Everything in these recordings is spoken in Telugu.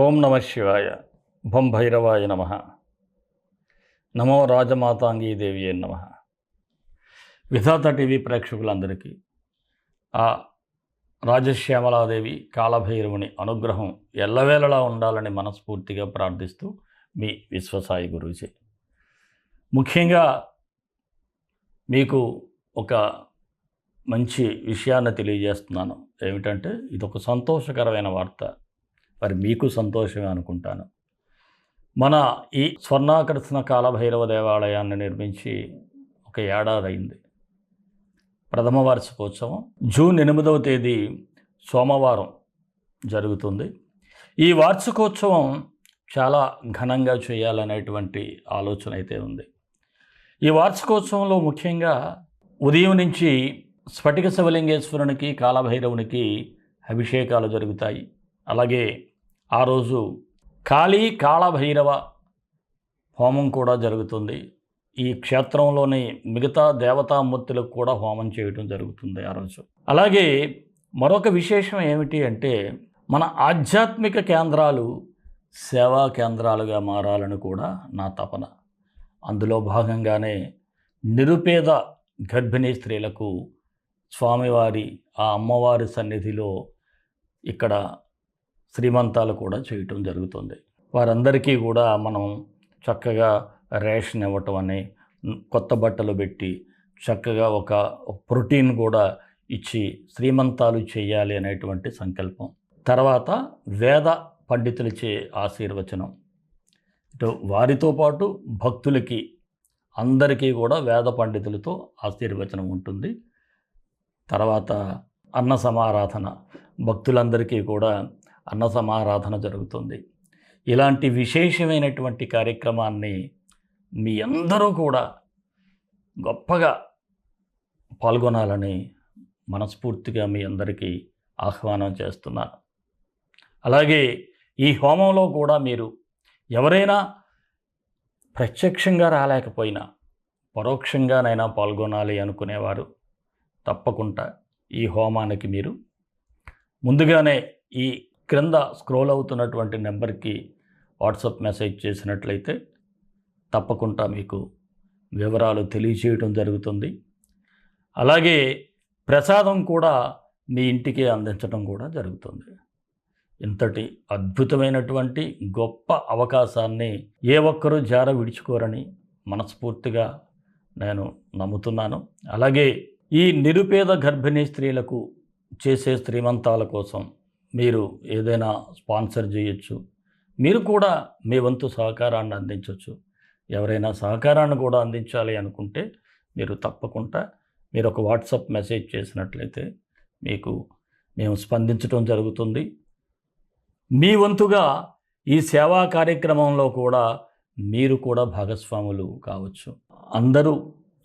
ఓం నమ శివాయ. భం భైరవాయ నమ. నమో రాజమాతాంగీ దేవి నమ. విధాత టీవీ ప్రేక్షకులందరికీ ఆ రాజశ్యామలాదేవి కాలభైరవుని అనుగ్రహం ఎల్లవేళలా ఉండాలని మనస్ఫూర్తిగా ప్రార్థిస్తూ మీ విశ్వసాయి గురూజీ. ముఖ్యంగా మీకు ఒక మంచి విషయాన్ని తెలియజేస్తున్నాను. ఏమిటంటే ఇదొక సంతోషకరమైన వార్త. మరి మీకు సంతోషమే అనుకుంటాను. మన ఈ స్వర్ణాకర్షణ కాలభైరవ దేవాలయాన్ని నిర్మించి ఒక ఏడాది అయింది. ప్రథమ వార్షికోత్సవం జూన్ 8వ తేదీ సోమవారం జరుగుతుంది. ఈ వార్షికోత్సవం చాలా ఘనంగా చేయాలనేటువంటి ఆలోచన అయితే ఉంది. ఈ వార్షికోత్సవంలో ముఖ్యంగా ఉదయం నుంచి స్ఫటిక శివలింగేశ్వరునికి కాలభైరవునికి అభిషేకాలు జరుగుతాయి. అలాగే ఆ రోజు కాళభైరవ హోమం కూడా జరుగుతుంది. ఈ క్షేత్రంలోని మిగతా దేవతామూర్తులకు కూడా హోమం చేయడం జరుగుతుంది ఆ రోజు. అలాగే మరొక విశేషం ఏమిటి అంటే మన ఆధ్యాత్మిక కేంద్రాలు సేవా కేంద్రాలుగా మారాలని కూడా నా తపన. అందులో భాగంగానే నిరుపేద గర్భిణీ స్త్రీలకు స్వామివారి ఆ అమ్మవారి సన్నిధిలో ఇక్కడ శ్రీమంతాలు కూడా చేయటం జరుగుతుంది. వారందరికీ కూడా మనం చక్కగా రేషన్ ఇవ్వటం అని, కొత్త బట్టలు పెట్టి చక్కగా ఒక ప్రోటీన్ కూడా ఇచ్చి శ్రీమంతాలు చేయాలి అనేటువంటి సంకల్పం. తర్వాత వేద పండితులచే ఆశీర్వచనం. ఇటు వారితో పాటు భక్తులకి అందరికీ కూడా వేద పండితులతో ఆశీర్వచనం ఉంటుంది. తర్వాత అన్న సమారాధన, భక్తులందరికీ కూడా అన్న సమారాధన జరుగుతుంది. ఇలాంటి విశేషమైనటువంటి కార్యక్రమాన్ని మీ అందరూ కూడా గొప్పగా పాల్గొనాలని మనస్ఫూర్తిగా మీ అందరికీ ఆహ్వానం చేస్తున్నాను. అలాగే ఈ హోమంలో కూడా మీరు ఎవరైనా ప్రత్యక్షంగా రాలేకపోయినా పరోక్షంగానైనా పాల్గొనాలి అనుకునేవారు తప్పకుండా ఈ హోమానికి మీరు ముందుగానే ఈ క్రింద స్క్రోల్ అవుతున్నటువంటి నెంబర్కి వాట్సాప్ మెసేజ్ చేసినట్లయితే తప్పకుండా మీకు వివరాలు తెలియచేయడం జరుగుతుంది. అలాగే ప్రసాదం కూడా మీ ఇంటికి అందించడం కూడా జరుగుతుంది. ఇంతటి అద్భుతమైనటువంటి గొప్ప అవకాశాన్ని ఏ ఒక్కరూ జార విడుచుకోరని మనస్ఫూర్తిగా నేను నమ్ముతున్నాను. అలాగే ఈ నిరుపేద గర్భిణీ స్త్రీలకు చేసే శ్రీమంతాల కోసం మీరు ఏదైనా స్పాన్సర్ చేయొచ్చు. మీరు కూడా మీ వంతు సహకారాన్ని అందించవచ్చు. ఎవరైనా సహకారాన్ని కూడా అందించాలి అనుకుంటే మీరు తప్పకుండా మీరు ఒక వాట్సాప్ మెసేజ్ చేసినట్లయితే మేము స్పందించడం జరుగుతుంది. మీ వంతుగా ఈ సేవా కార్యక్రమంలో కూడా మీరు కూడా భాగస్వాములు కావచ్చు. అందరూ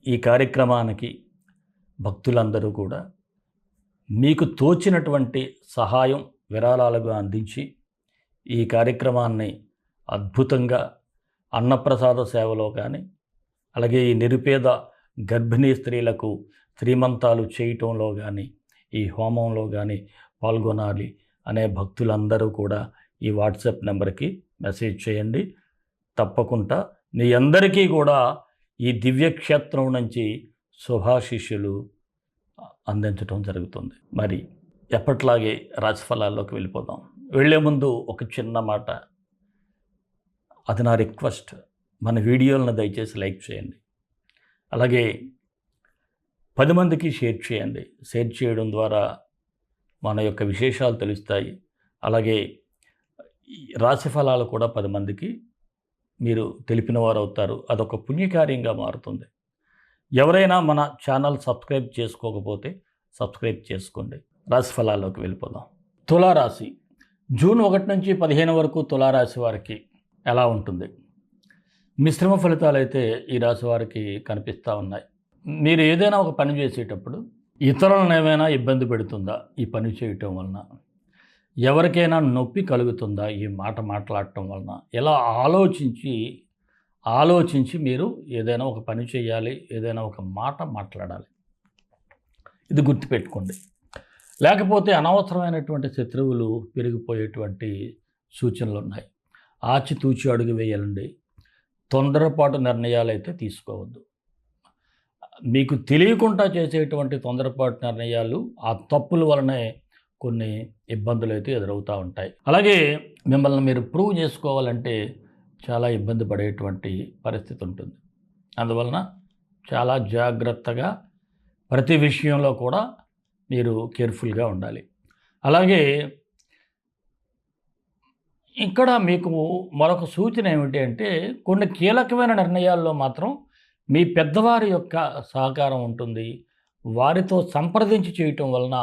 ఈ కార్యక్రమానికి భక్తులందరూ కూడా మీకు తోచినటువంటి సహాయం విరాళాలుగా అందించి ఈ కార్యక్రమాన్ని అద్భుతంగా అన్నప్రసాద సేవలో కానీ, అలాగే ఈ నిరుపేద గర్భిణీ స్త్రీలకు శ్రీమంతాలు చేయటంలో కానీ, ఈ హోమంలో కానీ పాల్గొనాలి అనే భక్తులందరూ కూడా ఈ వాట్సాప్ నెంబర్కి మెసేజ్ చేయండి. తప్పకుండా మీ అందరికీ కూడా ఈ దివ్యక్షేత్రం నుంచి శుభాశిష్యులు అందించడం జరుగుతుంది. మరి ఎప్పట్లాగే రాశిఫలాల్లోకి వెళ్ళిపోదాం. వెళ్ళే ముందు ఒక చిన్న మాట, అది నా రిక్వెస్ట్. మన వీడియోలను దయచేసి లైక్ చేయండి. అలాగే 10 మందికి షేర్ చేయండి. షేర్ చేయడం ద్వారా మన యొక్క విశేషాలు తెలుస్తాయి. అలాగే రాశిఫలాలు కూడా 10 మందికి మీరు తెలిపిన వారు అవుతారు. అదొక పుణ్యకార్యంగా మారుతుంది. ఎవరైనా మన ఛానల్ సబ్స్క్రైబ్ చేసుకోకపోతే సబ్స్క్రైబ్ చేసుకోండి. రాశిఫలాల్లోకి వెళ్ళిపోదాం. తులారాశి జూన్ 1 నుంచి 15 వరకు తులారాశి వారికి ఎలా ఉంటుంది? మిశ్రమ ఫలితాలు అయితే ఈ రాశి వారికి కనిపిస్తూ ఉన్నాయి. మీరు ఏదైనా ఒక పని చేసేటప్పుడు ఇతరులను ఏమైనా ఇబ్బంది పెడుతుందా ఈ పని చేయటం వలన? ఎవరికైనా నొప్పి కలుగుతుందా ఈ మాట మాట్లాడటం వలన? ఇలా ఆలోచించి మీరు ఏదైనా ఒక పని చేయాలి, ఏదైనా ఒక మాట మాట్లాడాలి. ఇది గుర్తుపెట్టుకోండి. లేకపోతే అనవసరమైనటువంటి శత్రువులు పెరిగిపోయేటువంటి సూచనలు ఉన్నాయి. ఆచితూచి అడుగు వేయాలండి. తొందరపాటు నిర్ణయాలు అయితే తీసుకోవద్దు. మీకు తెలియకుండా చేసేటువంటి తొందరపాటు నిర్ణయాలు ఆ తప్పుల వలనే కొన్ని ఇబ్బందులు అయితే ఎదురవుతూ ఉంటాయి. అలాగే మిమ్మల్ని మీరు ప్రూవ్ చేసుకోవాలంటే చాలా ఇబ్బంది పడేటువంటి పరిస్థితి ఉంటుంది. అందువలన చాలా జాగ్రత్తగా ప్రతి విషయంలో కూడా మీరు కేర్ఫుల్గా ఉండాలి. అలాగే ఇక్కడ మీకు మరొక సూచన ఏమిటి అంటే, కొన్ని కీలకమైన నిర్ణయాల్లో మాత్రం మీ పెద్దవారి యొక్క సహకారం ఉంటుంది. వారితో సంప్రదించి చేయటం వలన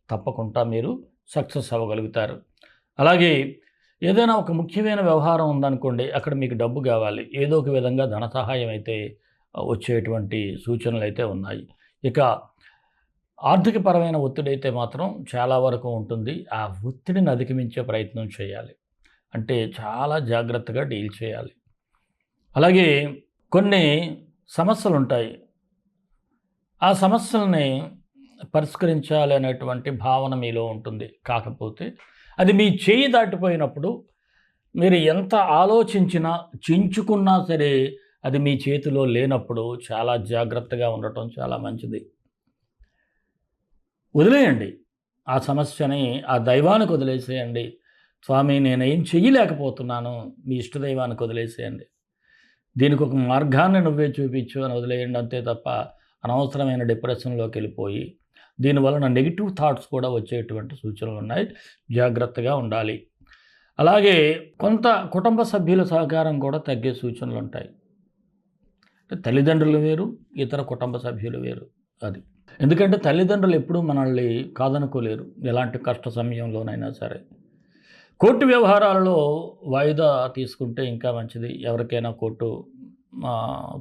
తప్పకుండా మీరు సక్సెస్ అవ్వగలుగుతారు. అలాగే ఏదైనా ఒక ముఖ్యమైన వ్యవహారం ఉందనుకోండి, అక్కడ మీకు డబ్బు కావాలి. ఏదో ఒక విధంగా ధన సహాయం అయితే వచ్చేటువంటి సూచనలు అయితే ఉన్నాయి. ఇక ఆర్థికపరమైన ఒత్తిడి అయితే మాత్రం చాలా వరకు ఉంటుంది. ఆ ఒత్తిడిని అధిగమించే ప్రయత్నం చేయాలి. అంటే చాలా జాగ్రత్తగా డీల్ చేయాలి. అలాగే కొన్ని సమస్యలు ఉంటాయి. ఆ సమస్యల్ని పరిష్కరించాలి అనేటువంటి భావన మీలో ఉంటుంది. కాకపోతే అది మీ చేయి దాటిపోయినప్పుడు మీరు ఎంత ఆలోచించినా, చించుకున్నా సరే అది మీ చేతిలో లేనప్పుడు చాలా జాగ్రత్తగా ఉండటం చాలా మంచిది. వదిలేయండి ఆ సమస్యని, ఆ దైవానికి వదిలేసేయండి. స్వామి నేనేం చెయ్యలేకపోతున్నాను, మీ ఇష్టదైవానికి వదిలేసేయండి. దీనికి ఒక మార్గాన్ని నువ్వే చూపించు అని వదిలేయండి అంతే తప్ప అనవసరమైన డిప్రెషన్లోకి వెళ్ళిపోయి దీనివలన నెగిటివ్ థాట్స్ కూడా వచ్చేటువంటి సూచనలు ఉన్నాయి. జాగ్రత్తగా ఉండాలి. అలాగే కొంత కుటుంబ సభ్యుల సహకారం కూడా తగ్గే సూచనలు ఉంటాయి. తల్లిదండ్రులు వేరు, ఇతర కుటుంబ సభ్యులు వేరు. అది ఎందుకంటే తల్లిదండ్రులు ఎప్పుడూ మనల్ని కాదనుకోలేరు, ఎలాంటి కష్ట సమయంలోనైనా సరే. కోర్టు వ్యవహారాలలో వాయిదా తీసుకుంటే ఇంకా మంచిది. ఎవరికైనా కోర్టు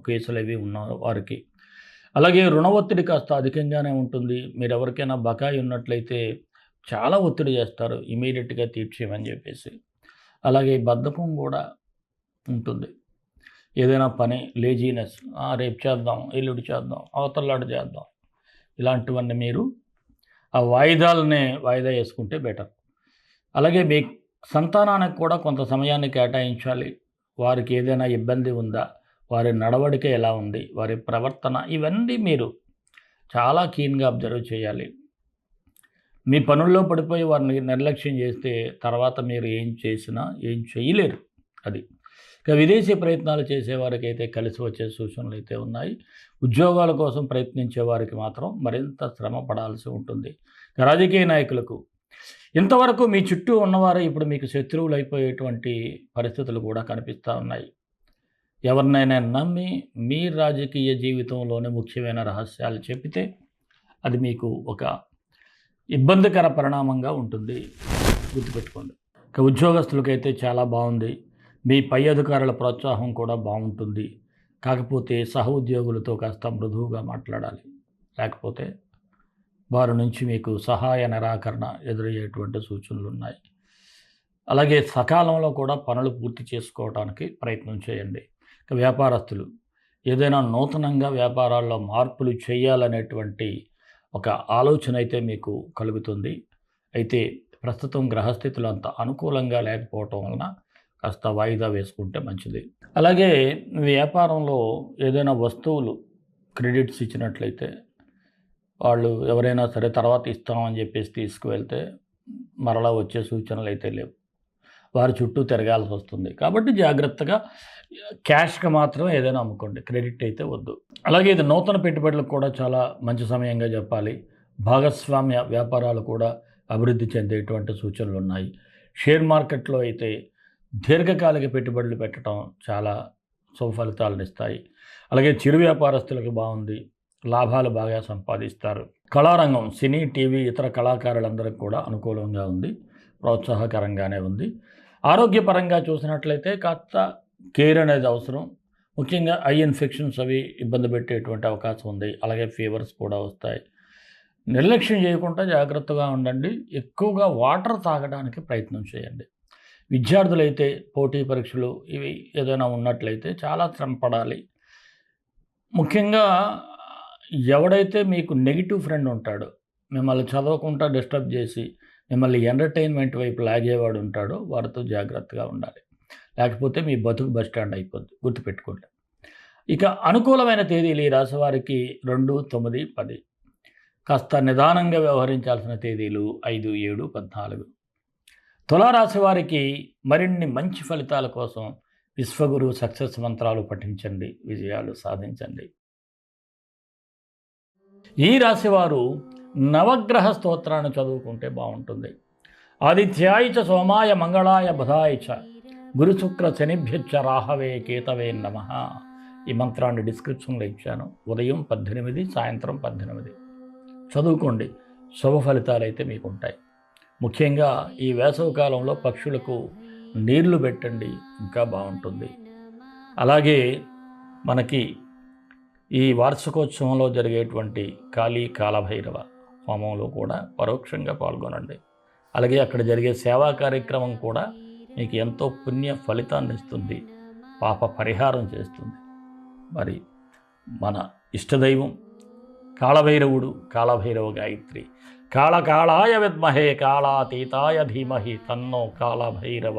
కేసులు అవి ఉన్న వారికి. అలాగే రుణ ఒత్తిడి కాస్త అధికంగానే ఉంటుంది. మీరు ఎవరికైనా బకాయి ఉన్నట్లయితే చాలా ఒత్తిడి చేస్తారు, ఇమీడియట్గా తీర్చేయమని చెప్పేసి. అలాగే బద్ధకం కూడా ఉంటుంది. ఏదైనా పని లేజీనెస్, రేపు చేద్దాం, ఎల్లుడి చేద్దాం, అవతల్లాడు చేద్దాం, ఇలాంటివన్నీ మీరు ఆ వాయిదా వేసుకుంటే బెటర్. అలాగే మీ సంతానానికి కూడా కొంత సమయాన్ని కేటాయించాలి. వారికి ఏదైనా ఇబ్బంది ఉందా, వారి నడవడిక ఎలా ఉంది, వారి ప్రవర్తన, ఇవన్నీ మీరు చాలా కీన్గా అబ్జర్వ్ చేయాలి. మీ పనుల్లో పడిపోయి వారిని నిర్లక్ష్యం చేస్తే తర్వాత మీరు ఏం చేసినా ఏం చేయలేరు. అది ఇక విదేశీ ప్రయత్నాలు చేసేవారికి అయితే కలిసి వచ్చే సూచనలు అయితే ఉన్నాయి. ఉద్యోగాల కోసం ప్రయత్నించే వారికి మాత్రం మరింత శ్రమ పడాల్సి ఉంటుంది. రాజకీయ నాయకులకు ఇంతవరకు మీ చుట్టూ ఉన్నవారు ఇప్పుడు మీకు శత్రువులు అయిపోయేటువంటి పరిస్థితులు కూడా కనిపిస్తూ ఉన్నాయి. ఎవరినైనా నమ్మి మీ రాజకీయ జీవితంలోని ముఖ్యమైన రహస్యాలు చెప్పితే అది మీకు ఒక ఇబ్బందికర పరిణామంగా ఉంటుంది. గుర్తుపెట్టుకోండి. ఇక ఉద్యోగస్తులకైతే చాలా బాగుంది. మీ పై అధికారుల ప్రోత్సాహం కూడా బాగుంటుంది. కాకపోతే సహ ఉద్యోగులతో కాస్త మృదువుగా మాట్లాడాలి. లేకపోతే వారి నుంచి మీకు సహాయ నిరాకరణ ఎదురయ్యేటువంటి సూచనలు ఉన్నాయి. అలాగే సకాలంలో కూడా పనులు పూర్తి చేసుకోవడానికి ప్రయత్నం చేయండి. ఇక వ్యాపారస్తులు ఏదైనా నూతనంగా వ్యాపారాల్లో మార్పులు చేయాలనేటువంటి ఒక ఆలోచన అయితే మీకు కలుగుతుంది. అయితే ప్రస్తుతం గ్రహస్థితులు అంత అనుకూలంగా లేకపోవటం వలన కాస్త వాయిదా వేసుకుంటే మంచిది. అలాగే వ్యాపారంలో ఏదైనా వస్తువులు క్రెడిట్స్ ఇచ్చినట్లయితే వాళ్ళు ఎవరైనా సరే తర్వాత ఇస్తామని చెప్పేసి తీసుకువెళ్తే మరలా వచ్చే సూచనలు అయితే లేవు. వారి చుట్టూ తిరగాల్సి వస్తుంది. కాబట్టి జాగ్రత్తగా క్యాష్గా మాత్రం ఏదైనా అమ్ముకోండి, క్రెడిట్ అయితే వద్దు. అలాగే ఇది నూతన పెట్టుబడులకు కూడా చాలా మంచి సమయంగా చెప్పాలి. భాగస్వామ్య వ్యాపారాలు కూడా అభివృద్ధి చెందేటువంటి సూచనలు ఉన్నాయి. షేర్ మార్కెట్లో అయితే దీర్ఘకాలిక పెట్టుబడులు పెట్టడం చాలా శుభ ఫలితాలను ఇస్తాయి. అలాగే చిరు వ్యాపారస్తులకు బాగుంది, లాభాలు బాగా సంపాదిస్తారు. కళారంగం, సినీ, టీవీ, ఇతర కళాకారులందరికీ కూడా అనుకూలంగా ఉంది, ప్రోత్సాహకరంగానే ఉంది. ఆరోగ్యపరంగా చూసినట్లయితే కాస్త కేర్ అనేది అవసరం. ముఖ్యంగా ఐ ఇన్ఫెక్షన్స్ అవి ఇబ్బంది పెట్టేటువంటి అవకాశం ఉంది. అలాగే ఫీవర్స్ కూడా వస్తాయి. నిర్లక్ష్యం చేయకుండా జాగ్రత్తగా ఉండండి. ఎక్కువగా వాటర్ తాగడానికి ప్రయత్నం చేయండి. విద్యార్థులైతే పోటీ పరీక్షలు ఇవి ఏదైనా ఉన్నట్లయితే చాలా శ్రమ పడాలి. ముఖ్యంగా ఎవడైతే మీకు నెగిటివ్ ఫ్రెండ్ ఉంటాడో, మిమ్మల్ని చదవకుండా డిస్టర్బ్ చేసి మిమ్మల్ని ఎంటర్టైన్మెంట్ వైపు లాగేవాడు ఉంటాడో వారితో జాగ్రత్తగా ఉండాలి. లేకపోతే మీ బతుకు బస్ స్టాండ్ అయిపోద్ది. గుర్తుపెట్టుకోండి. ఇక అనుకూలమైన తేదీలు ఈ రాశి వారికి 2, 9, 10. కాస్త నిదానంగా వ్యవహరించాల్సిన తేదీలు 5, 7, 14. తులారాశి వారికి మరిన్ని మంచి ఫలితాల కోసం విశ్వగురు సక్సెస్ మంత్రాలు పఠించండి, విజయాలు సాధించండి. ఈ రాశివారు నవగ్రహ స్తోత్రాన్ని చదువుకుంటే బాగుంటుంది. ఆదిత్యాయ చ సోమాయ మంగళాయ బుధాయ చ గురుశుక్ర శనిభ్యచ్చ రాహవే కేతవే నమః. ఈ మంత్రాన్ని డిస్క్రిప్షన్లో ఇచ్చాను. ఉదయం 18, సాయంత్రం 18 చదువుకోండి. శుభ ఫలితాలు అయితే మీకు ఉంటాయి. ముఖ్యంగా ఈ వేసవి కాలంలో పక్షులకు నీళ్లు పెట్టండి, ఇంకా బాగుంటుంది. అలాగే మనకి ఈ వార్షికోత్సవంలో జరిగేటువంటి కాళభైరవ హోమంలో కూడా పరోక్షంగా పాల్గొనండి. అలాగే అక్కడ జరిగే సేవా కార్యక్రమం కూడా మీకు ఎంతో పుణ్య ఫలితాన్ని ఇస్తుంది, పాప పరిహారం చేస్తుంది. మరి మన ఇష్టదైవం కాళభైరవుడు, కాళభైరవ గాయత్రి. కాళకాళాయ విద్మహే కాళాతీతాయ ధీమహి తన్నో కాళభైరవ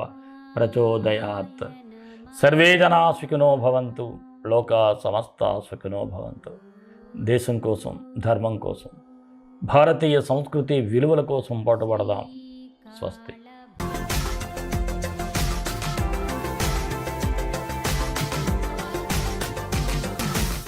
ప్రచోదయాత్. సర్వే జనా సుఖినో భవంతు, లోకా సమస్తా సుఖినో భవంతు. దేశం కోసం, ధర్మం కోసం, భారతీయ సంస్కృతి విలువల కోసం పాటుపడదాం. స్వస్తి.